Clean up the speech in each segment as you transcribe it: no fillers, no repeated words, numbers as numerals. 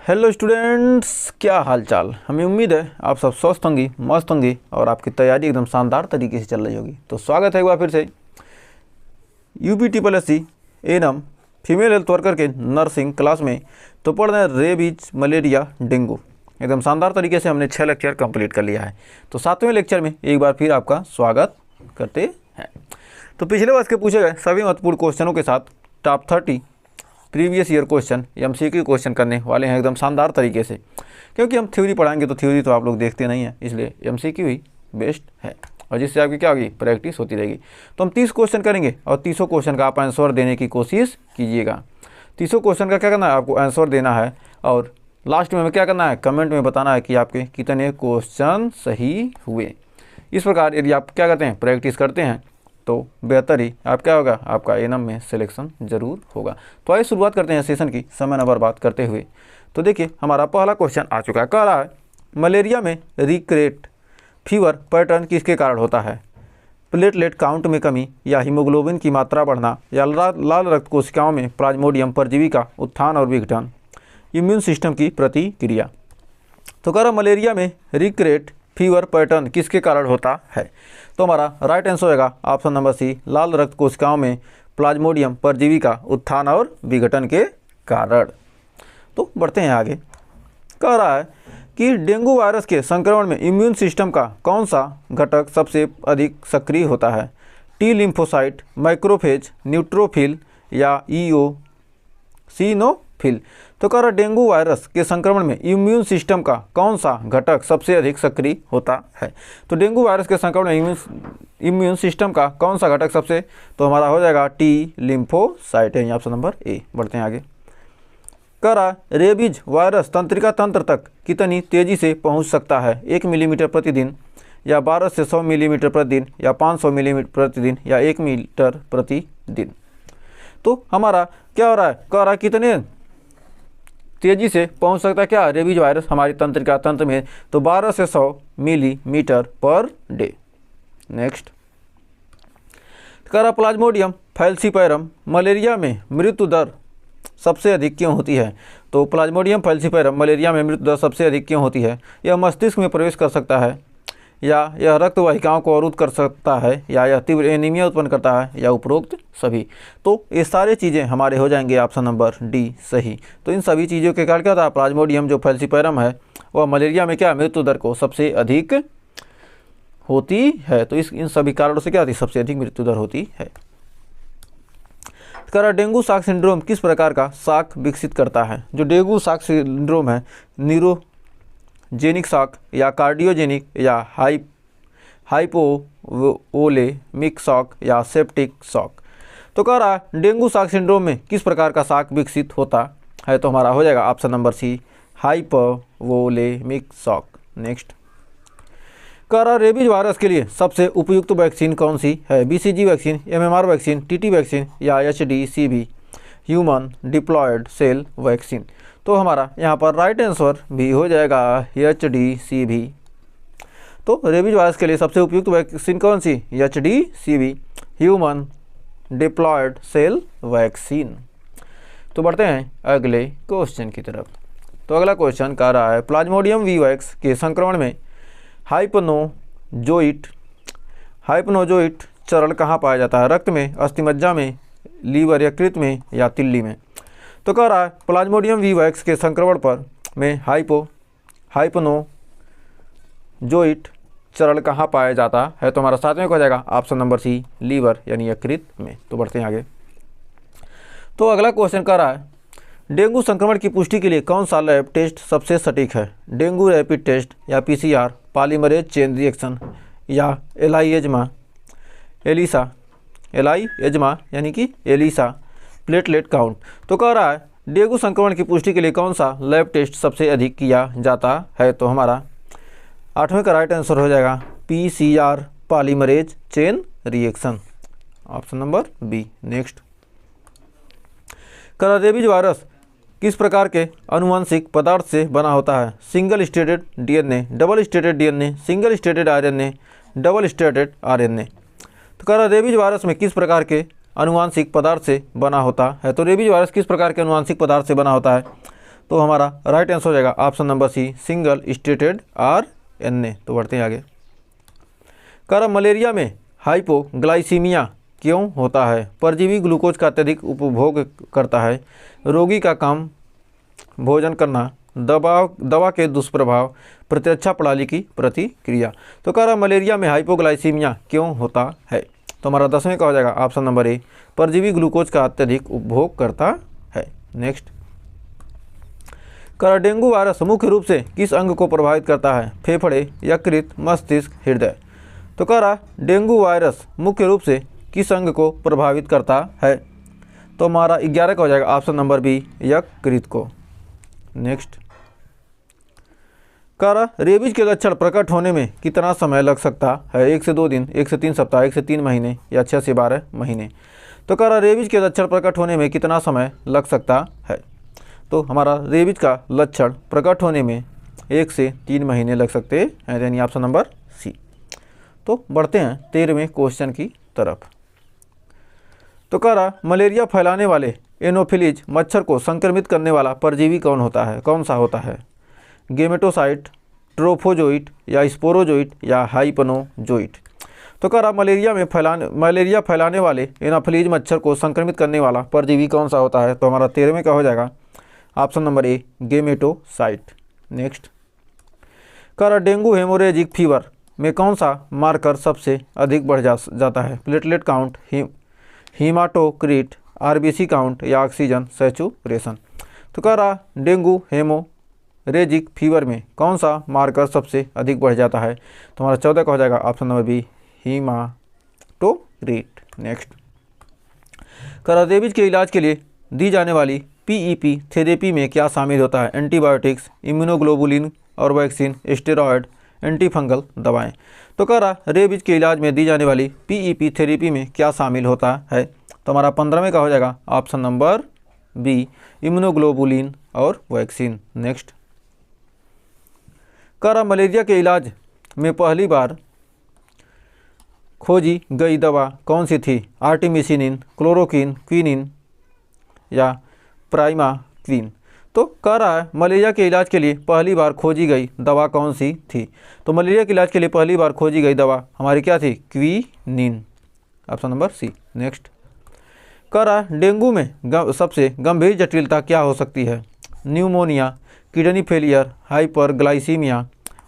Hello students, क्या हाल चाल। हमें उम्मीद है आप सब स्वस्थ होंगी, मस्त होंगी और आपकी तैयारी एकदम शानदार तरीके से चल रही होगी। तो स्वागत है एक बार फिर से UPTSSC annum female health worker के नर्सिंग क्लास में। तो पढ़ रहे हैं रेबीज, मलेरिया, डेंगू। एकदम शानदार तरीके से हमने 6 लेक्चर कंप्लीट कर लिया है। तो 7वें लेक्चर में एक बार फिर आपका स्वागत करते हैं। तो पिछले वर्ष के पूछे गए सभी महत्वपूर्ण क्वेश्चनों के साथ top 30 previous year question MCQ question करने वाले हैं एकदम शानदार तरीके से। क्योंकि हम थ्योरी पढ़ाएंगे तो थ्योरी तो आप लोग देखते नहीं हैं, इसलिए MCQ ही बेस्ट है और जिससे आपकी क्या होगी, प्रैक्टिस होती रहेगी। तो हम 30 क्वेश्चन करेंगे और 30 क्वेश्चन का आप आंसर देने की कोशिश कीजिएगा। 30 क्वेश्चन का क्या करना है, आपको आंसर देना है और लास्ट में हमें क्या करना है, कमेंट में बताना है कि आपके कितने क्वेश्चन सही हुए। इस प्रकार यदि आप क्या करते हैं, प्रैक्टिस करते हैं तो बेहतर ही आप क्या होगा, आपका एनम में सिलेक्शन जरूर होगा। तो आइए शुरुआत करते हैं सेशन की समय न बर्बाद करते हुए। तो देखिए हमारा पहला क्वेश्चन आ चुका है। कह रहा है मलेरिया में रिकरेट फीवर पैटर्न किसके कारण होता है? प्लेटलेट काउंट में कमी या हीमोग्लोबिन की मात्रा बढ़ना या लाल रक्त कोशिकाओं में प्लाज्मोडियम परजीवी का उत्थान और विघटन, इम्यून सिस्टम की प्रतिक्रिया। तो कह रहा मलेरिया में रिकरेट फीवर पैटर्न किसके कारण होता है? तो हमारा राइट आंसर होगा ऑप्शन नंबर सी, लाल रक्त कोशिकाओं में प्लाज्मोडियम परजीवी का उत्थान और विघटन के कारण। तो बढ़ते हैं आगे। कह रहा है कि डेंगू वायरस के संक्रमण में इम्यून सिस्टम का कौन सा घटक सबसे अधिक सक्रिय होता है? टी लिम्फोसाइट, माइक्रोफेज, न्यूट्रोफिल या ईओसिनोफिल। तो कह रहा डेंगू वायरस के संक्रमण में इम्यून सिस्टम का कौन सा घटक सबसे अधिक सक्रिय होता है? तो डेंगू वायरस के संक्रमण में इम्यून सिस्टम का कौन सा घटक सबसे, तो हमारा हो जाएगा टी लिम्फोसाइट है, ऑप्शन नंबर ए। बढ़ते हैं आगे। कह रहा रेबीज वायरस तंत्रिका तंत्र तक कितनी तेजी से पहुंच सकता है? 1 मिलीमीटर प्रतिदिन या 12 से 100 मिलीमीटर प्रतिदिन या 500 मिलीमीटर प्रतिदिन या 1 मीटर प्रतिदिन। तो हमारा क्या हो रहा है, कह रहा कितने तेजी से पहुंच सकता है क्या रेबीज वायरस हमारी तंत्रिका तंत्र में? तो 12 से 100 मिलीमीटर पर डे। नेक्स्ट। कह रहा प्लाज्मोडियम फैल्सीपैरम मलेरिया में मृत्यु दर सबसे अधिक क्यों होती है? तो प्लाज्मोडियम फैल्सीपैरम मलेरिया में मृत्यु दर सबसे अधिक क्यों होती है? यह मस्तिष्क में प्रवेश कर सकता है या यह रक्त वाहिकाओं को अवरुद्ध कर सकता है या यह तीव्र एनीमिया उत्पन्न करता है या उपरोक्त सभी। तो ये सारी चीज़ें हमारे हो जाएंगे ऑप्शन नंबर डी सही। तो इन सभी चीज़ों के कारण क्या था, प्लाज्मोडियम जो फैल्सीपैरम है वह मलेरिया में क्या मृत्यु दर को सबसे अधिक होती है। तो इन सभी कारणों से क्या होती है, सबसे अधिक मृत्यु दर होती है। कह रहा डेंगू शाक सिंड्रोम किस प्रकार का शाक विकसित करता है? जो डेंगू शाक सिंड्रोम है, न्यूरोजेनिक शॉक या कार्डियोजेनिक या हाइपोवोलेमिक शॉक या सेप्टिक शॉक। तो कह रहा है डेंगू शाक सिंड्रोम में किस प्रकार का शॉक विकसित होता है? तो हमारा हो जाएगा option number C, hypovolemic shock. Next. कह रहा रेबीज वायरस के लिए सबसे उपयुक्त वैक्सीन कौन सी है? BCG vaccine, MMR vaccine, TT vaccine या HDCV human diploid cell vaccine. तो हमारा यहाँ पर राइट आंसर भी हो जाएगा HDCV। तो रेबीज वायरस के लिए सबसे उपयुक्त वैक्सीन कौन सी? HDCV human diploid cell vaccine. तो बढ़ते हैं अगले क्वेश्चन की तरफ। तो अगला क्वेश्चन कह रहा है प्लाज्मोडियम वीवैक्स के संक्रमण में हाइपनोजोइट चरण कहाँ पाया जाता है? रक्त में, अस्थिमज्जा में, लीवर यकृत में या तिल्ली में। तो कह रहा है प्लाज्मोडियम वीवैक्स के संक्रमण पर में हाइपनोजोइट चरण कहाँ पाया जाता है? तो हमारा 7वें हो जाएगा ऑप्शन नंबर सी, लीवर यानी यकृत में। तो बढ़ते हैं आगे। तो अगला क्वेश्चन कह रहा है डेंगू संक्रमण की पुष्टि के लिए कौन सा लैब टेस्ट सबसे सटीक है? डेंगू रैपिड टेस्ट या PCR, पॉलीमरेज चेन रिएक्शन या एलिसा यानी कि एलिसा प्लेटलेट काउंट। तो कह रहा है डेंगू संक्रमण की पुष्टि के लिए कौन सा लैब टेस्ट सबसे अधिक किया जाता है? तो हमारा 8वें का राइट आंसर हो जाएगा PCR, polymerase chain reaction, option number B. Next. कह रहा रेबीज वायरस किस प्रकार के आनुवंशिक पदार्थ से बना होता है? Single stranded DNA, double stranded DNA, single stranded RNA, double stranded RNA। तो कह रहा रेबीज वायरस में किस प्रकार के आनुवंशिक पदार्थ से बना होता है? तो रेबीज वायरस किस प्रकार के आनुवंशिक पदार्थ से बना होता है? तो हमारा राइट आंसर हो जाएगा ऑप्शन नंबर सी, सिंगल स्टेटेड RNA। तो बढ़ते हैं आगे। कह रहा मलेरिया में हाइपोग्लाइसीमिया क्यों होता है? परजीवी ग्लूकोज का अत्यधिक उपभोग करता है, रोगी का काम भोजन करना, दवा के दुष्प्रभाव, प्रतिरक्षा प्रणाली की प्रतिक्रिया। तो कह रहा मलेरिया में हाइपोग्लाइसीमिया क्यों होता है? तो हमारा 10वें का हो जाएगा ऑप्शन नंबर ए, परजीवी ग्लूकोज का अत्यधिक उपभोग करता है। नेक्स्ट, कह रहा डेंगू वायरस मुख्य रूप से किस अंग को प्रभावित करता है? फेफड़े, यकृत, मस्तिष्क, हृदय। तो कह रहा डेंगू वायरस मुख्य रूप से किस अंग को प्रभावित करता है? तो हमारा 11 का हो जाएगा ऑप्शन नंबर बी, यकृत को। नेक्स्ट, कह रहा रेबीज के लक्षण प्रकट होने में कितना समय लग सकता है? 1 से 2 दिन, 1 से 3 सप्ताह, 1 से 3 महीने या 6 से 12 महीने। तो कह रहा रेबीज के लक्षण प्रकट होने में कितना समय लग सकता है? तो हमारा रेबीज का लक्षण प्रकट होने में 1 से 3 महीने लग सकते हैं, यानी ऑप्शन नंबर सी। तो बढ़ते हैं 13वें क्वेश्चन की तरफ। तो कह रहा मलेरिया फैलाने वाले एनोफिलीज मच्छर को संक्रमित करने वाला परजीवी कौन सा होता है? गेमेटोसाइट, ट्रोफोजोइट या स्पोरोजोइट या हाइपनोजोइट। तो कह रहा मलेरिया फैलाने वाले एनोफिलीज मच्छर को संक्रमित करने वाला परजीवी कौन सा होता है? तो हमारा 13वें का हो जाएगा option number A, gametocyte. Next, कह रहा डेंगू हेमोरेजिक फीवर में कौन सा मार्कर सबसे अधिक बढ़ जाता है? Platelet count, haematocrit, RBC count या ऑक्सीजन सैचुरेशन। तो कह रहा डेंगू हेमोरेजिक फीवर में कौन सा मार्कर सबसे अधिक बढ़ जाता है? तो हमारा 14 का हो जाएगा option number B, haematocrit. Next, कह रहा रेबीज के इलाज के लिए दी जाने वाली PEP थेरेपी में क्या शामिल होता है? एंटीबायोटिक्स, इम्यूनोग्लोबुलिन और वैक्सीन, स्टेरॉयड, एंटीफंगल दवाएं। तो कह रहा रेबीज के इलाज में दी जाने वाली PEP थेरेपी में क्या शामिल होता है? तो हमारा 15वें का हो जाएगा ऑप्शन नंबर बी, इम्यूनोग्लोबुलिन और वैक्सीन। नेक्स्ट, कह रहा मलेरिया के इलाज में पहली बार खोजी गई दवा कौन सी थी? आर्टिमिसिनिन, क्लोरोक्विन, क्विनिन या प्राइमाक्विन। तो कह रहा है मलेरिया के इलाज के लिए पहली बार खोजी गई दवा कौन सी थी? तो मलेरिया के इलाज के लिए पहली बार खोजी गई दवा हमारी क्या थी? Quinine, option number C. Next, कह रहा डेंगू में सबसे गंभीर जटिलता क्या हो सकती है? Pneumonia, kidney failure, hyperglycaemia,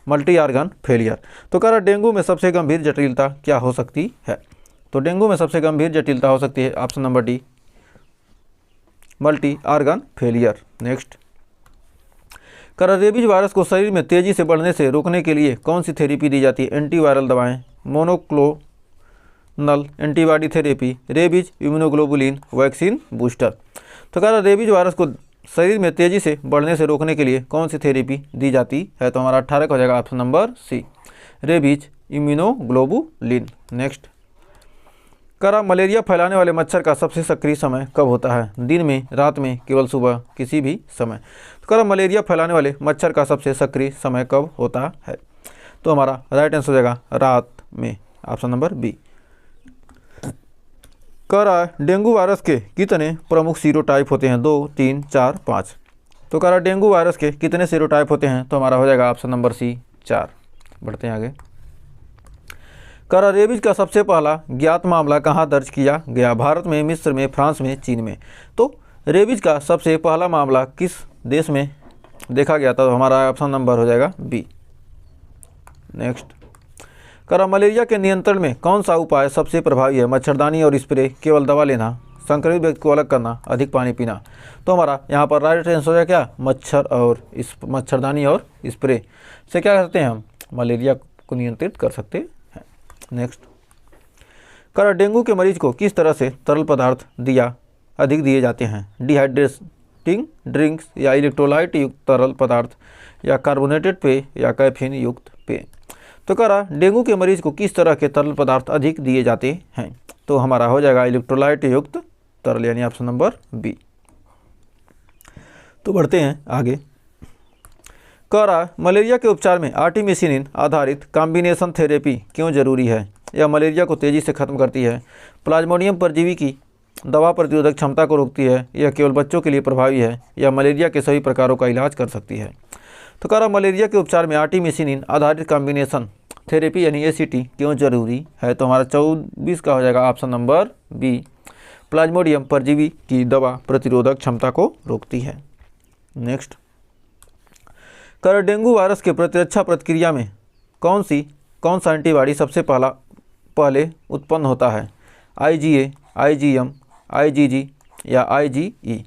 multi organ failure. तो कह रहा डेंगू में सबसे गंभीर जटिलता क्या हो सकती है? तो डेंगू में सबसे गंभीर जटिलता हो सकती है option number D, multi organ failure. Next, कह रहा रेबीज वायरस को शरीर में तेजी से बढ़ने से रोकने के लिए कौन सी थेरेपी दी जाती है? एंटीवायरल दवाएं, monoclonal antibody therapy, rabies immunoglobulin, vaccine booster. तो कह रहा रेबीज वायरस को शरीर में तेजी से बढ़ने से रोकने के लिए कौन सी थेरेपी दी जाती है? तो हमारा 18 का हो जाएगा option number C, rabies immunoglobulin. Next, कह रहा मलेरिया फैलाने वाले मच्छर का सबसे सक्रिय समय कब होता है? दिन में, रात में, केवल सुबह, किसी भी समय। तो कह रहा मलेरिया फैलाने वाले मच्छर का सबसे सक्रिय समय कब होता है? तो हमारा राइट आंसर हो जाएगा रात में, ऑप्शन नंबर बी। कह रहा है डेंगू वायरस के कितने प्रमुख सीरोटाइप होते हैं? 2, 3, 4, 5। तो कह रहा डेंगू वायरस के कितने सीरोटाइप होते हैं? तो हमारा हो जाएगा ऑप्शन नंबर सी, 4। बढ़ते हैं आगे। कह रहा रेबीज का सबसे पहला ज्ञात मामला कहाँ दर्ज किया गया? भारत में, मिस्र में, फ्रांस में, चीन में। तो रेबीज का सबसे पहला मामला किस देश में देखा गया था? तो हमारा ऑप्शन नंबर हो जाएगा बी। नेक्स्ट, कह रहा मलेरिया के नियंत्रण में कौन सा उपाय सबसे प्रभावी है? मच्छरदानी और स्प्रे, केवल दवा लेना, संक्रमित व्यक्ति को अलग करना, अधिक पानी पीना। तो हमारा यहाँ पर राइट आंसर है क्या? मच्छरदानी और स्प्रे से क्या करते हैं हम? मलेरिया को नियंत्रित कर सकते हैं। नेक्स्ट, कह रहा डेंगू के मरीज को किस तरह से तरल पदार्थ अधिक दिए जाते हैं? डिहाइड्रेटिंग ड्रिंक्स या इलेक्ट्रोलाइट युक्त तरल पदार्थ या कार्बोनेटेड पेय या कैफीन युक्त पेय। तो कह रहा डेंगू के मरीज को किस तरह के तरल पदार्थ अधिक दिए जाते हैं? तो हमारा हो जाएगा इलेक्ट्रोलाइट युक्त तरल, यानी ऑप्शन नंबर बी। तो बढ़ते हैं आगे। कह रहा मलेरिया के उपचार में आर्टिमिसिनिन आधारित कॉम्बिनेशन थेरेपी क्यों जरूरी है? यह मलेरिया को तेज़ी से खत्म करती है। प्लाज्मोडियम परजीवी की दवा प्रतिरोधक क्षमता को रोकती है, यह केवल बच्चों के लिए प्रभावी है, या मलेरिया के सभी प्रकारों का इलाज कर सकती है। तो कह रहा मलेरिया के उपचार में आर्टिमिसिनिन आधारित कॉम्बिनेशन थेरेपी यानी ACT क्यों जरूरी है? तो हमारा 24 का हो जाएगा ऑप्शन नंबर बी। प्लाज्मोडियम परजीवी की दवा प्रतिरोधक क्षमता को रोकती है। नेक्स्ट, कर डेंगू वायरस के प्रतिरक्षा प्रतिक्रिया में कौन सा एंटीबॉडी सबसे पहले उत्पन्न होता है? IgA, IgM, IgG या IgE?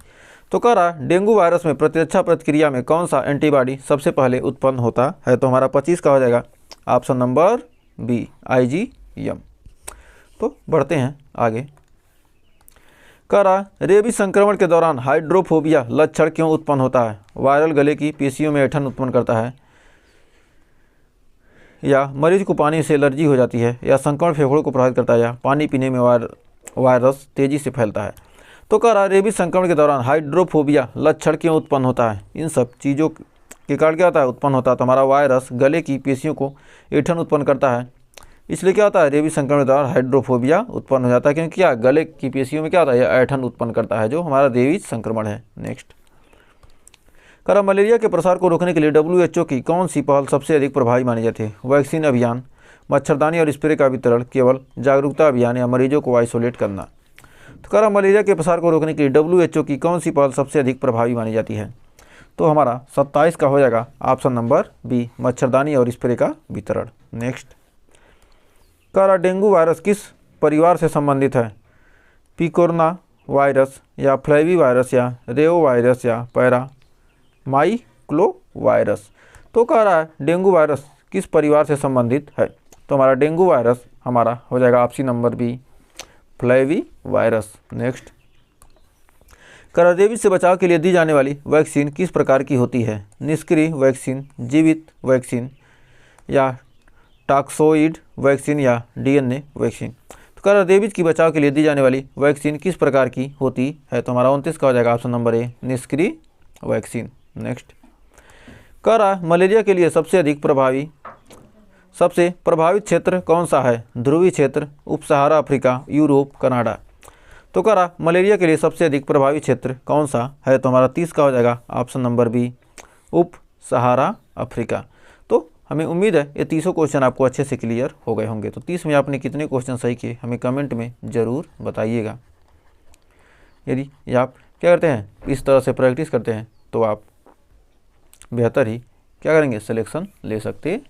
तो कह रहा डेंगू वायरस में प्रतिरक्षा प्रतिक्रिया में कौन सा एंटीबॉडी सबसे पहले उत्पन्न होता है? तो हमारा 25 का हो जाएगा ऑप्शन नंबर बी, IgM। तो बढ़ते हैं आगे। कह रहा रेबीज संक्रमण के दौरान हाइड्रोफोबिया लक्षण क्यों उत्पन्न होता है? वायरल गले की पेशियों में ऐंठन उत्पन्न करता है, या मरीज को पानी से एलर्जी हो जाती है, या संक्रमण फेफड़ों को प्रभावित करता है, या पानी पीने में वायरस तेजी से फैलता है। तो कह रहा रेबीज संक्रमण के दौरान हाइड्रोफोबिया लक्षण क्यों उत्पन्न होता है? इन सब चीज़ों के कारण क्या होता है उत्पन्न होता है? तो हमारा वायरस गले की पेशियों को ऐंठन उत्पन्न करता है, इसलिए क्या होता है रेबीज संक्रमण के दौरान हाइड्रोफोबिया उत्पन्न हो जाता है, क्योंकि क्या गले की पेशियों में क्या होता है यह ऐंठन उत्पन्न करता है, जो हमारा रेबीज संक्रमण है। नेक्स्ट, कह रहा मलेरिया के प्रसार को रोकने के लिए WHO की कौन सी पहल सबसे अधिक प्रभावी मानी जाती है? वैक्सीन अभियान, मच्छरदानी और स्प्रे का वितरण, केवल जागरूकता अभियान, या मरीजों को आइसोलेट करना? तो कह रहा मलेरिया के प्रसार को रोकने के लिए WHO की कौन सी पहल सबसे अधिक प्रभावी मानी जाती है? तो हमारा 27 का हो जाएगा ऑप्शन नंबर बी, मच्छरदानी और स्प्रे का वितरण। नेक्स्ट, कह रहा डेंगू वायरस किस परिवार से संबंधित है? पिकोरना वायरस, या फ्लैवी वायरस, या रेओ वायरस, या पैरामाइक्लो वायरस? तो कह रहा है डेंगू वायरस किस परिवार से संबंधित है? तो हमारा डेंगू वायरस हमारा हो जाएगा option number B, flavivirus. Next, कह रहा रेबीज से बचाव के लिए दी जाने वाली वैक्सीन किस प्रकार की होती है? निष्क्रिय वैक्सीन, जीवित वैक्सीन, या टॉक्सोइड वैक्सीन, या DNA वैक्सीन? तो कह रहा रेबीज की बचाव के लिए दी जाने वाली वैक्सीन किस प्रकार की होती है? तो हमारा 29 का हो जाएगा ऑप्शन नंबर ए, निष्क्रिय वैक्सीन। नेक्स्ट, कह रहा मलेरिया के लिए सबसे प्रभावित क्षेत्र कौन सा है? ध्रुवीय क्षेत्र, उप सहारा अफ्रीका, यूरोप, कनाडा? तो कह रहा मलेरिया के लिए सबसे अधिक प्रभावित क्षेत्र कौन सा है? तो हमारा 30 का हो जाएगा ऑप्शन नंबर बी, उप सहारा अफ्रीका। तो हमें उम्मीद है ये 30 क्वेश्चन आपको अच्छे से क्लियर हो गए होंगे। तो 30 में आपने कितने क्वेश्चन सही किए हमें कमेंट में ज़रूर बताइएगा। यदि आप क्या करते हैं इस तरह से प्रैक्टिस करते हैं तो आप बेहतर ही क्या करेंगे सिलेक्शन ले सकते हैं।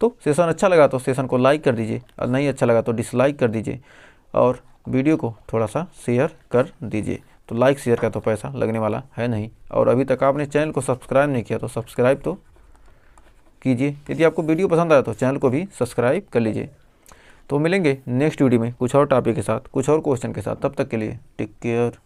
तो सेशन अच्छा लगा तो सेशन को लाइक कर दीजिए, और नहीं अच्छा लगा तो डिसलाइक कर दीजिए, और वीडियो को थोड़ा सा शेयर कर दीजिए। तो लाइक शेयर का तो पैसा लगने वाला है नहीं, और अभी तक आपने चैनल को सब्सक्राइब नहीं किया तो सब्सक्राइब तो कीजिए। यदि आपको वीडियो पसंद आया तो चैनल को भी सब्सक्राइब कर लीजिए। तो मिलेंगे नेक्स्ट वीडियो में कुछ और टॉपिक के साथ, कुछ और क्वेश्चन के साथ। तब तक के लिए टेक केयर।